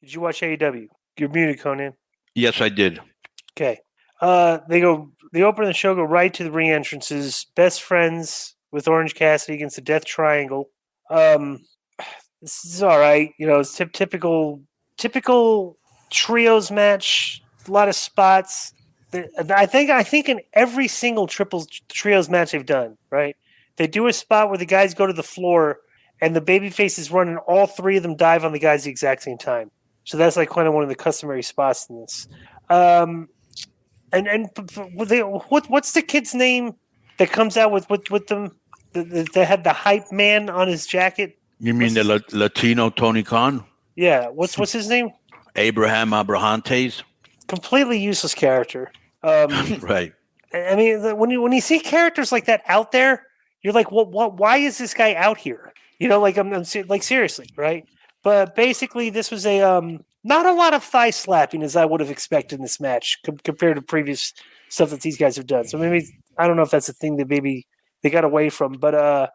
Did you watch AEW? You're muted, Konnan. Yes, I did. Okay. They open the show, go right to the ring entrances. Best friends with Orange Cassidy against the Death Triangle. This is all right. It's typical trios match. A lot of spots. I think in every single trios match they've done, right? They do a spot where the guys go to the floor and the baby faces run and all three of them dive on the guys at the exact same time. So that's like kind of one of the customary spots in this. What's the kid's name that comes out with them? That had the hype man on his jacket. You mean the Latino Tony Khan? Yeah. What's his name? Abraham Abrahantes. Completely useless character. Right. I mean, when you see characters like that out there, you're like, what? Why is this guy out here? I'm seriously, right? But basically, this was a not a lot of thigh slapping as I would have expected in this match compared to previous stuff that these guys have done. So maybe I don't know if that's a thing that maybe they got away from, but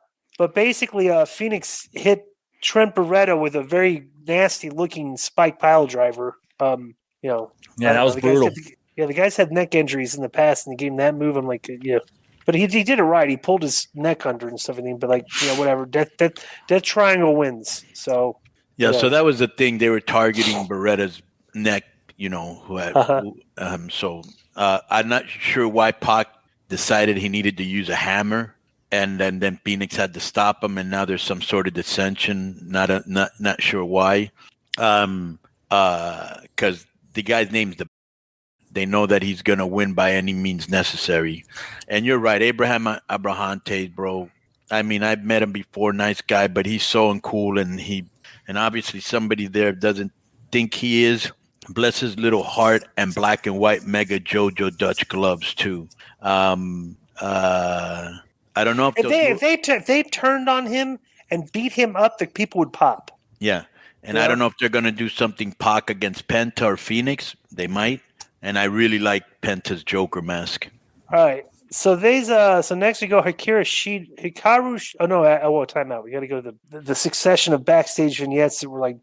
basically, Phoenix hit Trent Barretta with a very nasty looking spike pile driver. Yeah, that was brutal. The guys had neck injuries in the past, and they gave him that move. I'm like, yeah. But he did it right. He pulled his neck under and stuff. But whatever. Death Triangle wins. So yeah. So that was the thing. They were targeting Beretta's neck. Who had. So I'm not sure why Pac decided he needed to use a hammer, and then Phoenix had to stop him. And now there's some sort of dissension. Not sure why. Because the guy's name's They know that he's going to win by any means necessary. And you're right, Abraham Abrahantes, bro. I mean, I've met him before, nice guy, but he's so uncool, and obviously somebody there doesn't think he is. Bless his little heart, and black and white mega JoJo Dutch gloves too. I don't know if they turned on him and beat him up, the people would pop. Yeah, and I don't know if they're going to do something Pac against Penta or Phoenix. They might. And I really like Penta's Joker mask. All right. So next we go Hikaru. Timeout. We got to go to the succession of backstage vignettes that were like.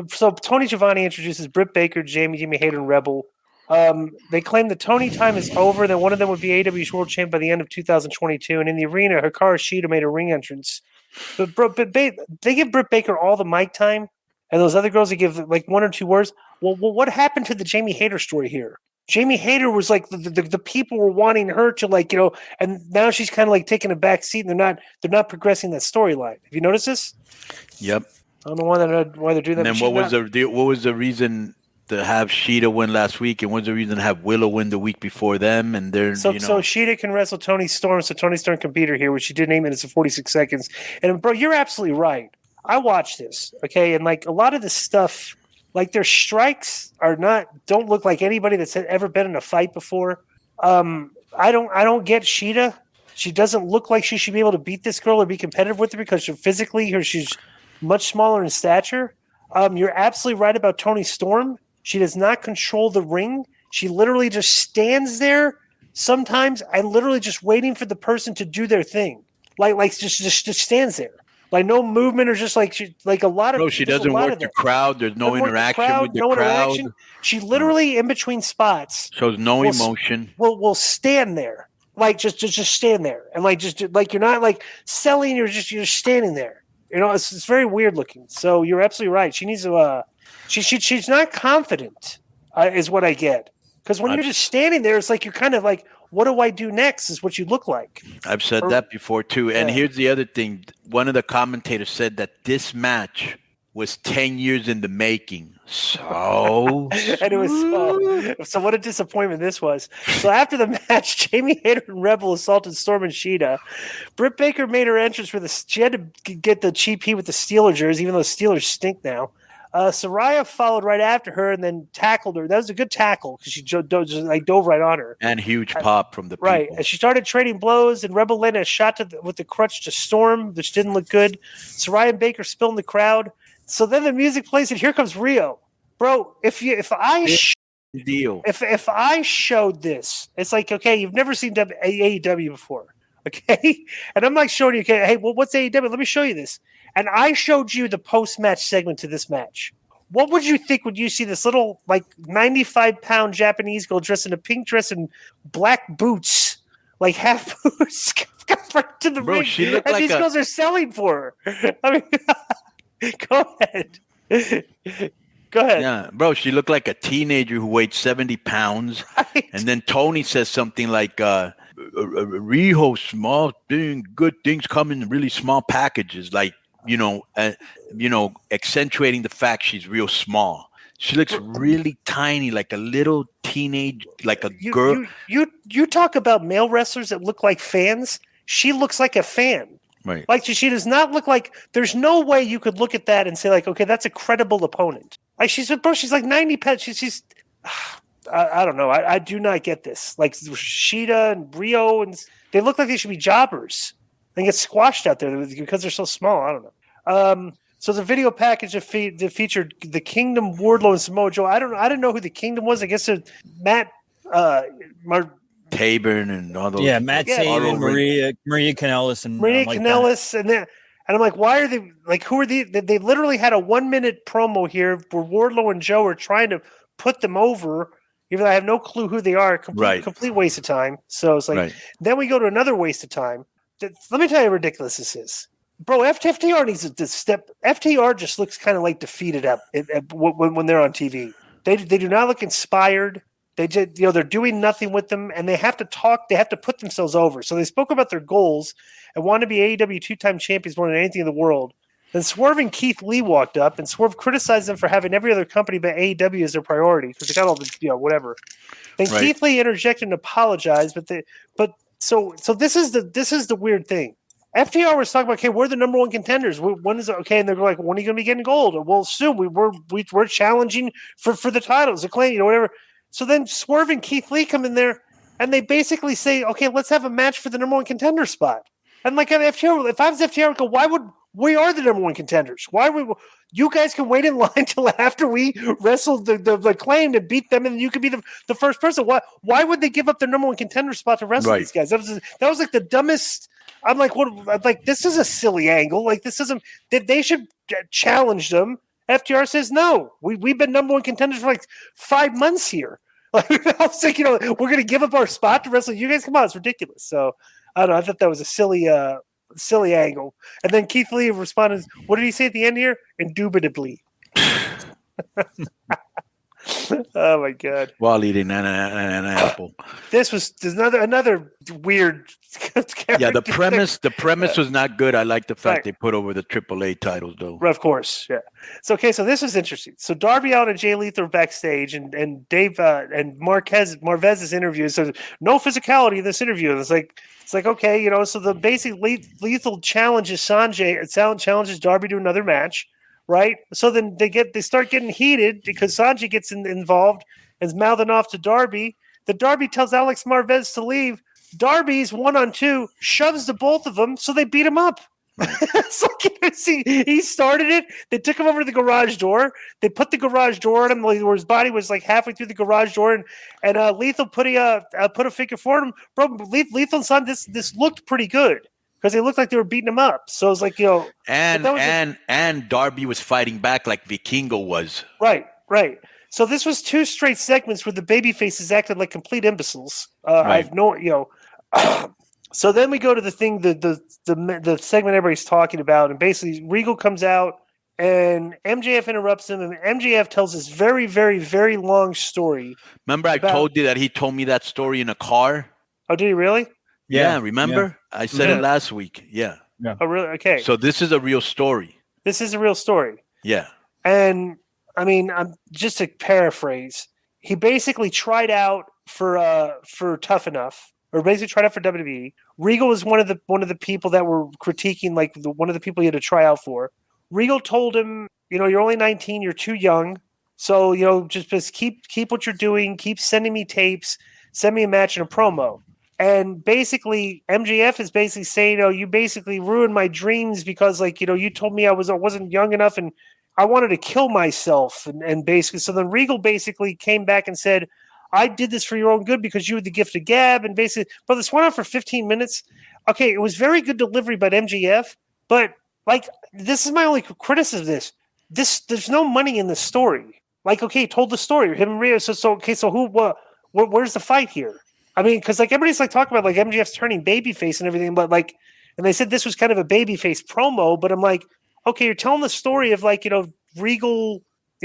So Tony Schiavone introduces Britt Baker, Jimmy Hayter, and Rebel. They claim the Tony time is over. That one of them would be AEW's world champ by the end of 2022. And in the arena, Hikaru Shida made a ring entrance. But they give Britt Baker all the mic time, and those other girls they give like one or two words. Well, what happened to the Jamie Hayter story here? Jamie Hayter was like the people were wanting her to and now she's kind of like taking a back seat, and they're not progressing that storyline. Have you noticed this? Yep. I don't know why they're doing that. And then what was the reason to have Shida win last week, and what's the reason to have Willow win the week before them? And so Shida can wrestle Toni Storm, so Toni Storm can beat her here, which she did in 8 minutes and 46 seconds. And bro, you're absolutely right. I watched this, okay, and like a lot of this stuff. Like their strikes don't look like anybody that's ever been in a fight before. I don't get Shida. She doesn't look like she should be able to beat this girl or be competitive with her because she's much smaller in stature. You're absolutely right about Toni Storm. She does not control the ring. She literally just stands there. Sometimes I literally just waiting for the person to do their thing. Like just stands there. Like no movement or just like a lot of. No, she doesn't work the crowd. There's no interaction with the crowd. She literally in between spots shows no emotion. Will stand there, like just stand there, and like just like you're not like selling. You're just standing there. It's very weird looking. So you're absolutely right. She needs to. She's not confident, is what I get. Because when you're just standing there, it's like you're kind of like, what do I do next is what you look like. I've said that before, too. And here's the other thing. One of the commentators said that this match was 10 years in the making. So and it was so what a disappointment this was. So after the match, Jamie Hayter and Rebel assaulted Storm and Shida. Britt Baker made her entrance she had to get the cheap heat with the Steelers jersey, even though the Steelers stink now. Saraya followed right after her and then tackled her. That was a good tackle because she dove right on her. And huge pop from the people. Right. And she started trading blows, and Rebel landed a shot with the crutch to Storm, which didn't look good. Saraya and Baker spilled in the crowd. So then the music plays, and here comes Rio. Bro, if I showed this, it's like, okay, you've never seen AEW before, okay? And I'm like showing you, okay, hey, well, what's AEW? Let me show you this. And I showed you the post-match segment to this match. what would you think when you see this little, like, 95-pound Japanese girl dressed in a pink dress and black boots, like half boots, to the Bro, ring, she looked and like these girls are selling for her? I mean, go ahead. Go ahead. Yeah, bro, she looked like a teenager who weighed 70 pounds. Right. And then Tony says something like, Riho, small thing, good things come in really small packages. Like, accentuating the fact she's real small. She looks really tiny, like a little teenage, like a girl. You talk about male wrestlers that look like fans. She looks like a fan. Right. Like she does not look like. There's no way you could look at that and say, like, okay, that's a credible opponent. Like she's like 90 pounds. She's I don't know. I do not get this. Like Shida and Rio, and they look like they should be jobbers. They get squashed out there because they're so small. I don't know. So the video package that featured the Kingdom, Wardlow, and Samoa Joe. I didn't know who the Kingdom was. I guess Matt Taburn and all those. Yeah, Matt Taven, Maria Kanellis, and and I'm like, why are they like? Who are they? They literally had a 1-minute promo here where Wardlow and Joe are trying to put them over, even though I have no clue who they are. Complete waste of time. So it's like, Then we go to another waste of time. Let me tell you how ridiculous this is. Bro, FTR needs to step. FTR just looks kind of like defeated when they're on TV. They do not look inspired. They just, they're doing nothing with them, and they have to talk. They have to put themselves over. So they spoke about their goals and want to be AEW 2-time champions more than anything in the world. Then Swerve and Keith Lee walked up, and Swerve criticized them for having every other company but AEW as their priority because they got all the whatever. Then Keith Lee interjected and apologized, so this is the weird thing. FTR was talking about, okay, we're the number one contenders. When is it okay? And they're like, when are you going to be getting gold? Well, soon we're challenging for the titles, acclaim, whatever. So then Swerve and Keith Lee come in there, and they basically say, okay, let's have a match for the number one contender spot. And like FTR, if I was FTR, I'd go, we are the number one contenders. You guys can wait in line till after we wrestle the claim to beat them, and you could be the first person. Why would they give up their number one contender spot to wrestle these guys? That was like the dumbest. I'm like, what? Like, this is a silly angle. Like, this isn't. They should challenge them. FTR says no. We've been number one contenders for like 5 months here. Like, I was like, we're going to give up our spot to wrestle you guys. Come on, it's ridiculous. So I don't know. I thought that was a silly angle. And then Keith Lee responded, what did he say at the end here? Indubitably. Oh my God! While eating an apple. There's another weird. Yeah, the premise was not good. I like the fact they put over the AAA titles, though. Of course, yeah. So this was interesting. So Darby Allin and Jay Lethal are backstage, and Dave and Marvez's interview. So no physicality in this interview. And it's like okay, so the basic Lethal challenges challenges Darby to another match. Right, so then they start getting heated because Sanjay gets involved and is mouthing off to Darby. The Darby tells Alex Marvez to leave. Darby's 1-on-2, shoves the both of them, so they beat him up. It's like, he started it. They took him over to the garage door. They put the garage door on him where his body was like halfway through the garage door, and Lethal put a figure for him. Bro, Lethal and Son, this looked pretty good. Because they looked like they were beating him up. So it was like, and Darby was fighting back like Vikingo was. Right. So this was 2 straight segments where the baby faces acted like complete imbeciles. I have no, So then we go to the thing, the segment everybody's talking about, and basically Regal comes out and MJF interrupts him, and MJF tells this very, very, very long story. Remember I told you that he told me that story in a car? Oh, did he really? Yeah, remember? Yeah. I said it last week. Yeah. Oh, really? Okay. So this is a real story. This is a real story. Yeah. And, I mean, just to paraphrase, he basically tried out for Tough Enough, or basically tried out for WWE. Regal was one of the people that were critiquing, like, one of the people he had to try out for. Regal told him, you're only 19, you're too young, so, just keep what you're doing, keep sending me tapes, send me a match and a promo. And basically, MJF is basically saying, you basically ruined my dreams because, like, you told me I wasn't young enough and I wanted to kill myself. And basically, so then Regal basically came back and said, I did this for your own good because you were the gift of gab. And basically, but this went on for 15 minutes. Okay, it was very good delivery by MJF, but, like, this is my only criticism of this. there's no money in the story. Like, okay, told the story. Him and Rio. So where's the fight here? I mean, because like everybody's like talking about like MJF's turning babyface and everything, but like, and they said this was kind of a babyface promo, but I'm like, okay, you're telling the story of like, Regal,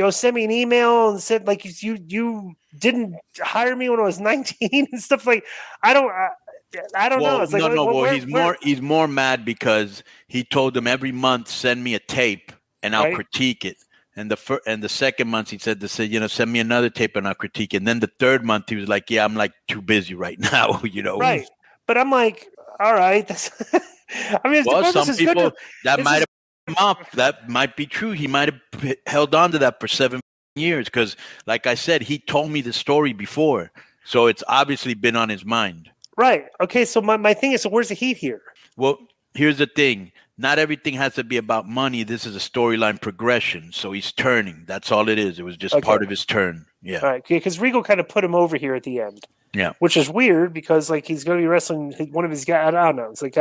sent me an email and said like you didn't hire me when I was 19 and stuff like. I don't know. It's like he's more mad because he told them every month send me a tape and I'll critique it. And the second month he said send me another tape and I'll critique it. And then the third month he was like, yeah, I'm like too busy right now, Right. But I'm like, all right. I mean, some people that might have come up. That might be true. He might have held on to that for 7 years because, like I said, he told me the story before. So it's obviously been on his mind. Right. Okay. So my thing is, so where's the heat here? Well, here's the thing. Not everything has to be about money. This is a storyline progression. So he's turning. That's all it is. It was just part of his turn. Yeah. All right. Because Regal kind of put him over here at the end. Yeah. Which is weird because like he's going to be wrestling one of his guys. I don't know. It's like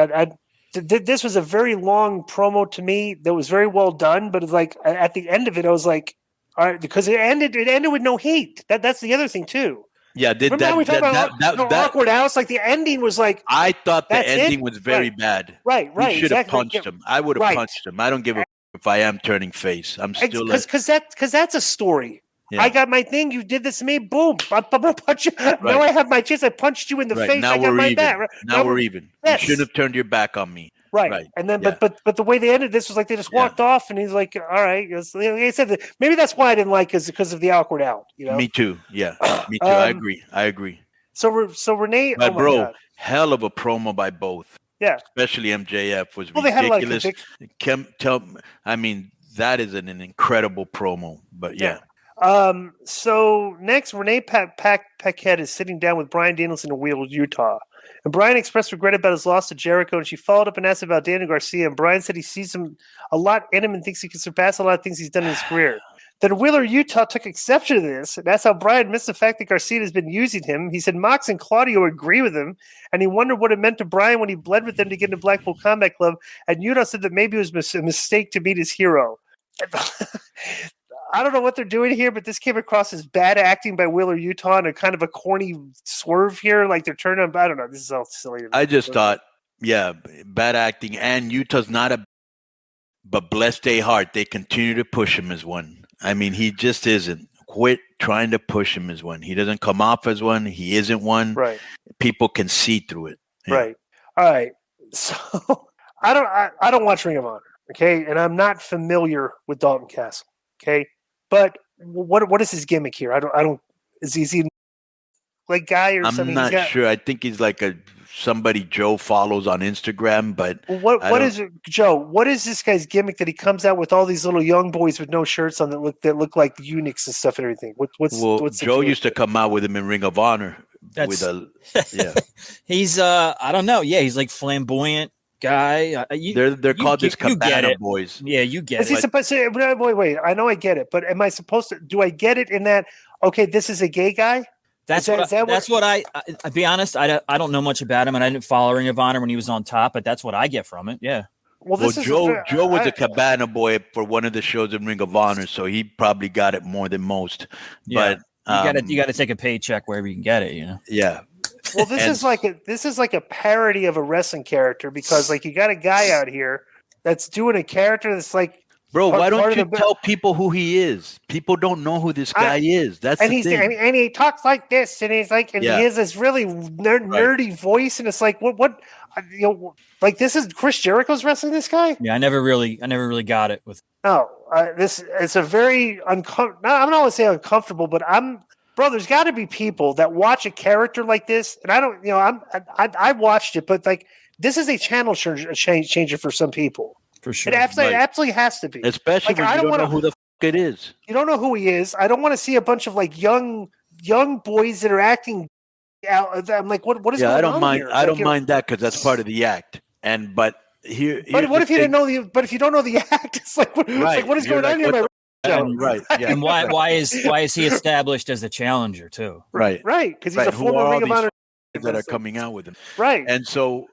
this was a very long promo to me that was very well done, but it's like at the end of it, I was like, all right, because it ended with no heat. That's the other thing too. Yeah, that awkward house? Like the ending was like. I thought the ending was very bad. Right. You should have punched him. I would have punched him. I don't give a if I am turning face. I'm still because that's a story. Yeah. I got my thing. You did this to me. Boom! I'm gonna punch you. Right. Now I have my chance. I punched you in the face. Now I got we're my even. back. Now we're even. Yes. You shouldn't have turned your back on me. Right. And then, but the way they ended this was like they just walked off, and he's like, "All right." Like I said, maybe that's why I didn't like it because of the awkward out. Me too. Yeah, me too. I agree. So Renee, but bro, hell of a promo by both. Yeah, especially MJF was ridiculous. They had I mean, that is an incredible promo. But yeah. So next, Renee Paquette is sitting down with Bryan Danielson in Wheeler, Utah. And Bryan expressed regret about his loss to Jericho, and she followed up and asked about Daniel Garcia. And Bryan said he sees him a lot in him and thinks he can surpass a lot of things he's done in his career. Then Wheeler, Utah took exception to this, and that's how Bryan missed the fact that Garcia has been using him. He said Mox and Claudio agree with him, and he wondered what it meant to Bryan when he bled with them to get into Blackpool Combat Club. And Utah said that maybe it was a mistake to meet his hero. I don't know what they're doing here, but this came across as bad acting by Wheeler, Utah, and a kind of a corny swerve here. Like they're turning up. I don't know. This is all silly. I just thought, bad acting. And Utah's not but bless their heart, they continue to push him as one. I mean, he just isn't. Quit trying to push him as one. He doesn't come off as one. He isn't one. Right. People can see through it. Yeah. Right. All right. So I don't watch Ring of Honor. Okay, and I'm not familiar with Dalton Castle. Okay. But what is his gimmick here? I don't. Is he like guy or something? I'm not sure. I think he's like somebody Joe follows on Instagram. But what is it, Joe? What is this guy's gimmick that he comes out with all these little young boys with no shirts on that look like eunuchs and stuff and everything? What's Joe used to come out with him in Ring of Honor. He's I don't know. Yeah, he's like flamboyant guy. They're called just Cabana boys. Yeah, you get it. Wait. I know I get it, but am I supposed to? Do I get it in that? Okay, this is a gay guy. That's what I be honest. I don't know much about him, and I didn't follow Ring of Honor when he was on top. But that's what I get from it. Yeah. Well, Joe was a Cabana boy for one of the shows in Ring of Honor, so he probably got it more than most. Yeah. But you got to take a paycheck wherever you can get it. Yeah. Well, this is like a parody of a wrestling character because like you got a guy out here that's doing a character that's like. Bro, why don't you tell people who he is? People don't know who this guy is. That's the thing. And he talks like this, and he's like, he has this really nerdy voice, and it's like, what, like this is Chris Jericho's wrestling this guy. Yeah, I never really got it with. No, it's a very uncomfortable. I'm not going to say uncomfortable, but bro. There's got to be people that watch a character like this, and I don't, I watched it, but like this is a channel changer for some people. For sure. It absolutely has to be. Especially when you don't know who the it is. You don't know who he is. I don't want to see a bunch of like young boys that are acting out. I'm like, what is going on? I don't mind. Here? I don't mind that because that's part of the act. But what if you didn't know the? But if you don't know the act, it's like what is going on here? Right. Yeah. And why is he established as a challenger too? Right. Because he's a former Ring of Honor that are coming out with him. Right. And so.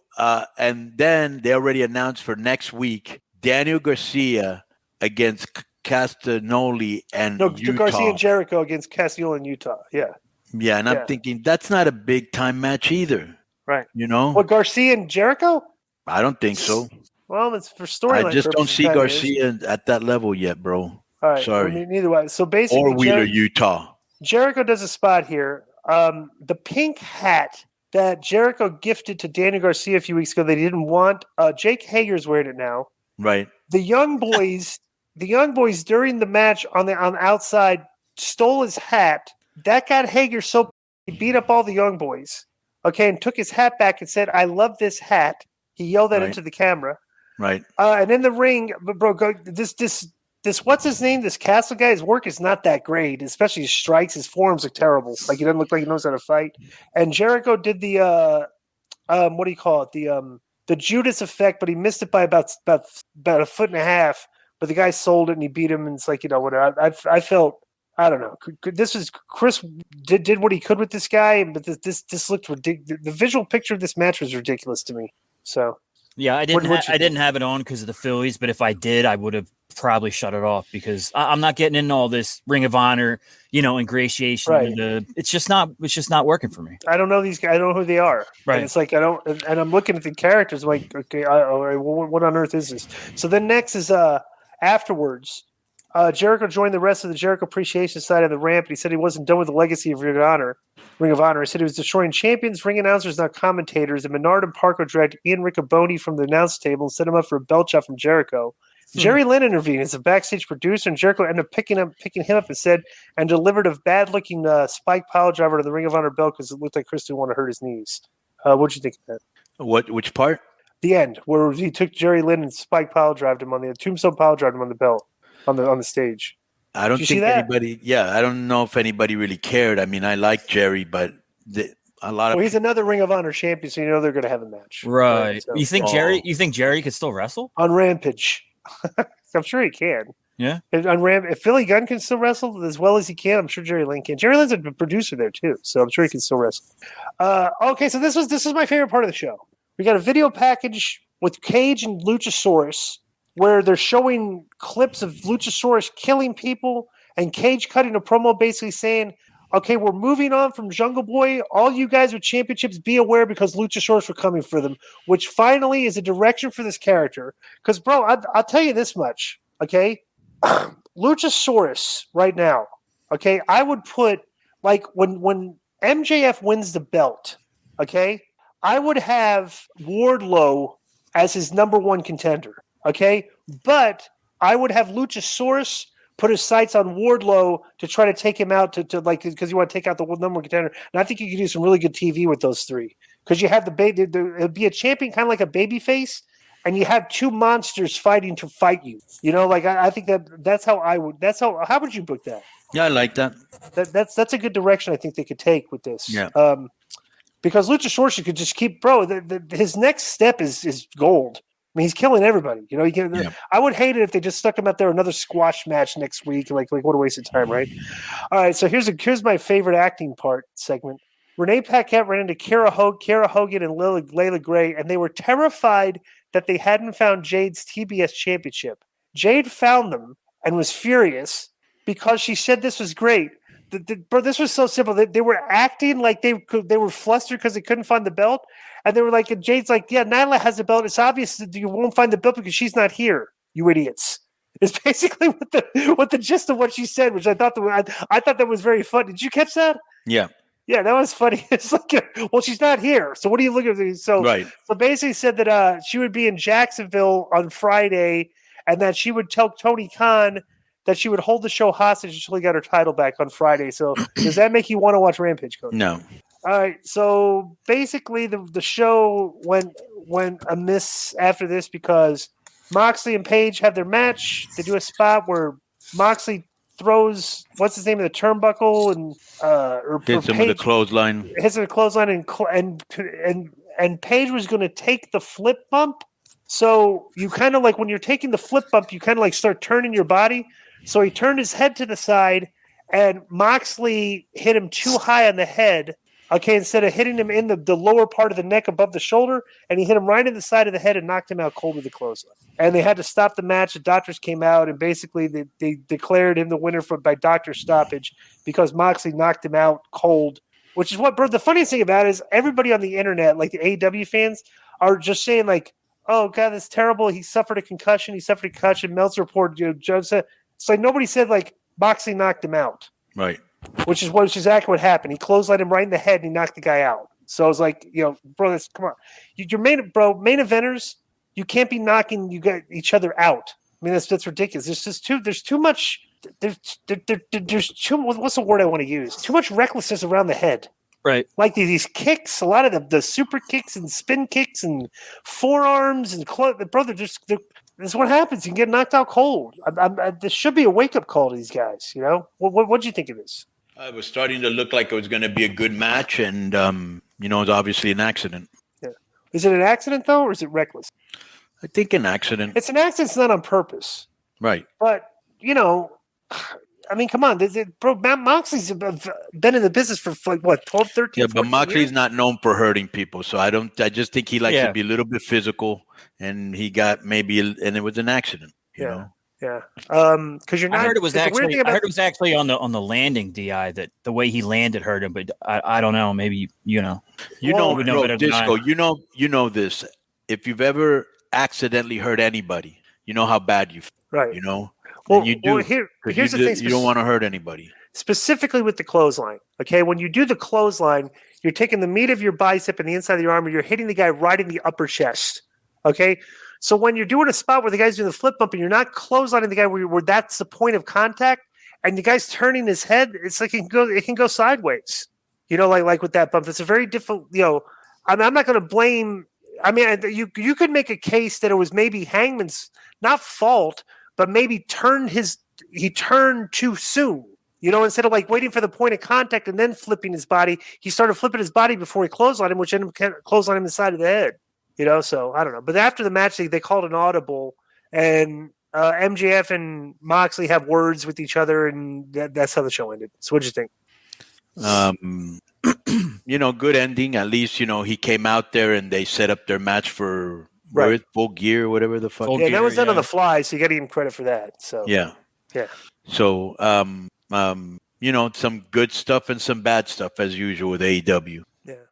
And then they already announced for next week Daniel Garcia against Castagnoli and No, Utah. Garcia and Jericho against Castagnoli in Utah. Yeah. Yeah, and I'm thinking that's not a big time match either. Right. You know? What, Garcia and Jericho? I don't think so. Well, it's for storyline. I just don't purposes, see kinda Garcia at that level yet, bro. All right. Sorry. I mean, neither way. So basically, Or Wheeler, Utah. Jericho does a spot here. The pink hat that Jericho gifted to Daniel Garcia a few weeks ago, they didn't want. Jake Hager's wearing it now. Right. The young boys during the match on the outside stole his hat. That got Hager so he beat up all the young boys. Okay, and took his hat back and said, "I love this hat." He yelled that into the camera. Right. And in the ring, bro, this what's his name? This Castle guy, his work is not that great, especially his strikes. His forms are terrible. Like he doesn't look like he knows how to fight. And Jericho did the what do you call it? The Judas effect, but he missed it by about a foot and a half. But the guy sold it and he beat him. And it's like, whatever. I felt, I don't know. This was Chris did what he could with this guy, but this looked ridiculous. The visual picture of this match was ridiculous to me. So yeah, I didn't have it on because of the Phillies, but if I did, I would have probably shut it off because I'm not getting into all this Ring of Honor, ingratiation. Right. It's just not working for me. I don't know these guys. I don't know who they are. Right. And it's like and I'm looking at the characters. I'm like, okay, all right, what on earth is this? So then next is afterwards. Jericho joined the rest of the Jericho Appreciation Society on the ramp, and he said he wasn't done with the legacy of Ring of Honor. He said he was destroying champions, ring announcers, not commentators, and Menard and Parker dragged Ian Riccoboni from the announce table and set him up for a belt shot from Jericho. Jerry Lynn intervened as a backstage producer, and Jericho ended up picking him up and delivered a bad-looking spike pile driver to the Ring of Honor belt because it looked like Chris didn't want to hurt his knees. What'd you think of that? Which part? The end, where he took Jerry Lynn and spike pile drived him on the tombstone pile drived him on the belt. On the stage. I don't think anybody. Yeah, I don't know if anybody really cared. I mean, I like Jerry, but he's another Ring of Honor champion, so they're going to have a match, right? So, you think Jerry could still wrestle on Rampage? I'm sure he can. Yeah, if Philly Gunn can still wrestle as well as he can, I'm sure Jerry Lynn can. Jerry Lynn's a producer there too, so I'm sure he can still wrestle. Okay, so this is my favorite part of the show. We got a video package with Cage and Luchasaurus, where they're showing clips of Luchasaurus killing people and Cage cutting a promo basically saying, okay, we're moving on from Jungle Boy. All you guys with championships, be aware because Luchasaurus were coming for them, which finally is a direction for this character. Because, bro, I'll tell you this much, okay? Luchasaurus right now, okay, I would put, like, when MJF wins the belt, okay, I would have Wardlow as his number one contender. Okay, but I would have Luchasaurus put his sights on Wardlow to try to take him out because you want to take out the number one contender. And I think you could do some really good TV with those three because you have it'd be a champion kind of like a baby face, and you have two monsters fighting to fight you. I think that's how I would. How would you book that? Yeah, I like that. That's a good direction I think they could take with this. Yeah. Because Luchasaurus, you could just keep, bro. His next step is gold. I mean, he's killing everybody. I would hate it if they just stuck him out there another squash match next week. Like what a waste of time, right? All right, so here's my favorite acting part segment. Renee Paquette ran into Kara Hogan and Layla Gray, and they were terrified that they hadn't found Jade's TBS championship. Jade found them and was furious because she said this was great. Bro, this was so simple. They were acting like they were flustered because they couldn't find the belt. And they were like, and Jade's like, yeah, Nyla has the belt. It's obvious that you won't find the belt because she's not here, you idiots. It's basically what the gist of what she said, which I thought that was very funny. Did you catch that? Yeah. Yeah, that was funny. It's like, well, she's not here. So what are you looking at? So basically said that she would be in Jacksonville on Friday and that she would tell Tony Khan that she would hold the show hostage until he got her title back on Friday. So does that make you want to watch Rampage, Coach? No. All right. So basically the show went amiss after this because Moxley and Page have their match. They do a spot where Moxley throws what's his name in the turnbuckle and hits him with a clothesline. Hits him with a clothesline and Page was going to take the flip bump. So you kind of like when you're taking the flip bump, you kind of like start turning your body. So he turned his head to the side, and Moxley hit him too high on the head. Okay, instead of hitting him in the lower part of the neck above the shoulder, and he hit him right in the side of the head and knocked him out cold with the clothesline. And they had to stop the match. The doctors came out, and basically they declared him the winner by doctor stoppage because Moxley knocked him out cold. Which is what, bro, the funniest thing about it is everybody on the internet, like the AEW fans, are just saying, like, oh, God, that's terrible. He suffered a concussion. Meltzer reported, Joe said. It's like nobody said, like, Moxley knocked him out. Right. Which is exactly what happened. He clotheslined him right in the head and he knocked the guy out. So I was like, bro, come on. Your main eventers, you can't be knocking each other out. I mean, that's ridiculous. There's too much. There's too. What's the word I want to use? Too much recklessness around the head. Right. Like these kicks, a lot of the super kicks and spin kicks and forearms and brother. This is what happens. You can get knocked out cold. This should be a wake up call to these guys. What do you think of this? It was starting to look like it was going to be a good match, and it's obviously an accident. Yeah. Is it an accident though, or is it reckless? I think an accident. It's an accident. It's not on purpose. Right. But I mean, come on, bro. Moxley's been in the business for like what, 12, 13 Yeah, but Moxley's years? not known for hurting people, so I just think he likes to be a little bit physical, and he got and it was an accident. You know? Yeah. Because you're not. I heard it was actually on the landing, Di, that the way he landed hurt him, but I don't know. Maybe Disco. You know this. If you've ever accidentally hurt anybody, you know how bad you feel. Right. Well, you do. Here's the thing. You don't want to hurt anybody. Specifically with the clothesline. Okay, when you do the clothesline, you're taking the meat of your bicep and the inside of your arm, and you're hitting the guy right in the upper chest. Okay. So when you're doing a spot where the guy's doing the flip bump and you're not clotheslining the guy where that's the point of contact, and the guy's turning his head, it's like it can go sideways. Like with that bump. It's a very difficult. I'm not going to blame. I mean, you could make a case that it was maybe Hangman's not fault, but maybe he turned too soon. Instead of like waiting for the point of contact and then flipping his body, he started flipping his body before he clotheslined him, which ended up clotheslining him in the side of the head. So I don't know. But after the match, they called an audible, and MJF and Moxley have words with each other, and that's how the show ended. So what'd you think? Good ending. At least, he came out there and they set up their match for Full Gear, whatever the fuck. Yeah, that was done on the fly, so you got to give him credit for that. So yeah. So some good stuff and some bad stuff as usual with AEW.